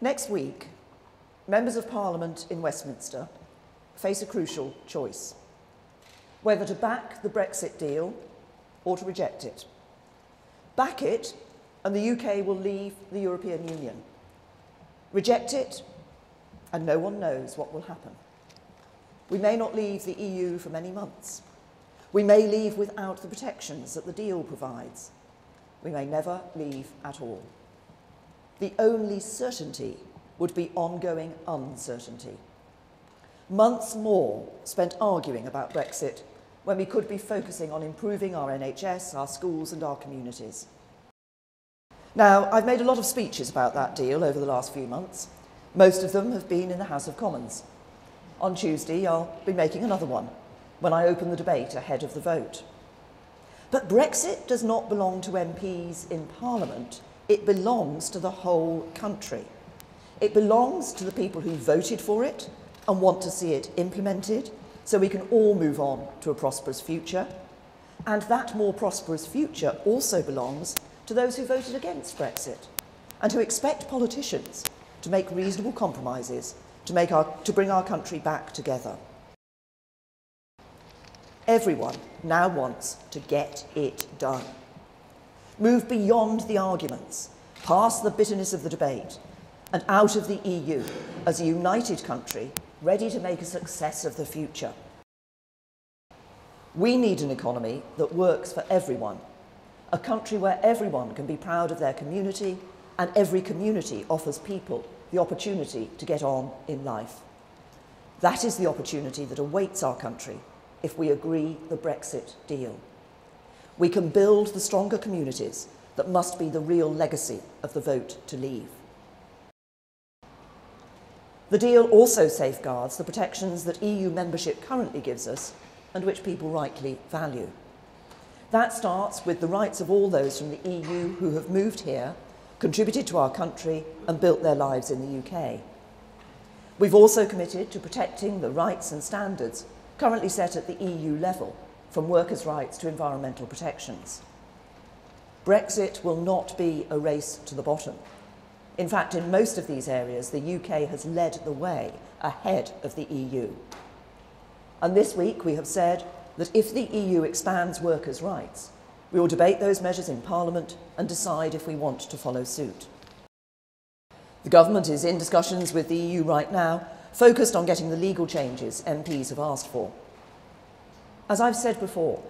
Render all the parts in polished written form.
Next week, members of Parliament in Westminster face a crucial choice: whether to back the Brexit deal or to reject it. Back it, and the UK will leave the European Union. Reject it, and no one knows what will happen. We may not leave the EU for many months. We may leave without the protections that the deal provides. We may never leave at all. The only certainty would be ongoing uncertainty. Months more spent arguing about Brexit when we could be focusing on improving our NHS, our schools and our communities. Now, I've made a lot of speeches about that deal over the last few months. Most of them have been in the House of Commons. On Tuesday, I'll be making another one when I open the debate ahead of the vote. But Brexit does not belong to MPs in Parliament. It belongs to the whole country. It belongs to the people who voted for it and want to see it implemented so we can all move on to a prosperous future. And that more prosperous future also belongs to those who voted against Brexit and who expect politicians to make reasonable compromises to bring our country back together. Everyone now wants to get it done. Move beyond the arguments, past the bitterness of the debate, and out of the EU as a united country ready to make a success of the future. We need an economy that works for everyone, a country where everyone can be proud of their community and every community offers people the opportunity to get on in life. That is the opportunity that awaits our country if we agree the Brexit deal. We can build the stronger communities that must be the real legacy of the vote to leave. The deal also safeguards the protections that EU membership currently gives us and which people rightly value. That starts with the rights of all those from the EU who have moved here, contributed to our country and built their lives in the UK. We've also committed to protecting the rights and standards currently set at the EU level, from workers' rights to environmental protections. Brexit will not be a race to the bottom. In fact, in most of these areas, the UK has led the way ahead of the EU. And this week we have said that if the EU expands workers' rights, we will debate those measures in Parliament and decide if we want to follow suit. The government is in discussions with the EU right now, focused on getting the legal changes MPs have asked for. As I've said before,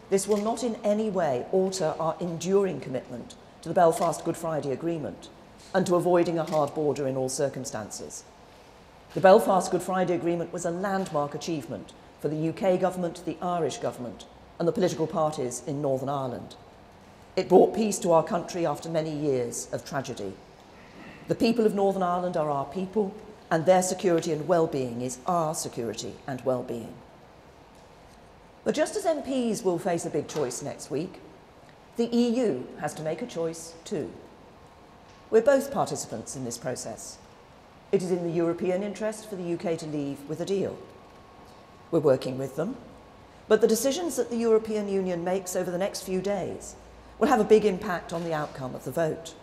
this will not in any way alter our enduring commitment to the Belfast Good Friday Agreement and to avoiding a hard border in all circumstances. The Belfast Good Friday Agreement was a landmark achievement for the UK government, the Irish government and the political parties in Northern Ireland. It brought peace to our country after many years of tragedy. The people of Northern Ireland are our people, and their security and well-being is our security and well-being. But just as MPs will face a big choice next week, the EU has to make a choice too. We're both participants in this process. It is in the European interest for the UK to leave with a deal. We're working with them, but the decisions that the European Union makes over the next few days will have a big impact on the outcome of the vote.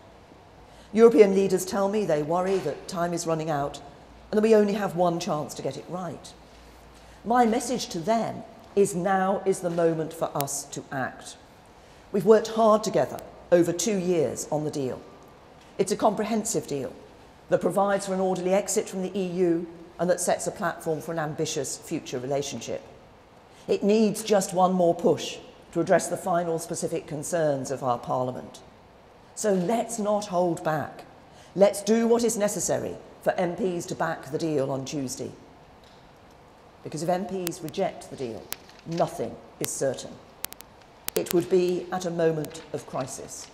European leaders tell me they worry that time is running out and that we only have one chance to get it right. My message to them is now is the moment for us to act. We've worked hard together over 2 years on the deal. It's a comprehensive deal that provides for an orderly exit from the EU and that sets a platform for an ambitious future relationship. It needs just one more push to address the final specific concerns of our Parliament. So let's not hold back. Let's do what is necessary for MPs to back the deal on Tuesday. Because if MPs reject the deal, nothing is certain. It would be at a moment of crisis.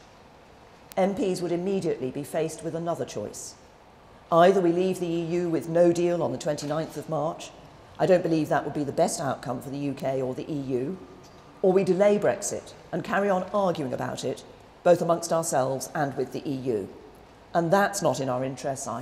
MPs would immediately be faced with another choice. Either we leave the EU with no deal on the 29th of March, I don't believe that would be the best outcome for the UK or the EU, or we delay Brexit and carry on arguing about it, both amongst ourselves and with the EU. And that's not in our interests either.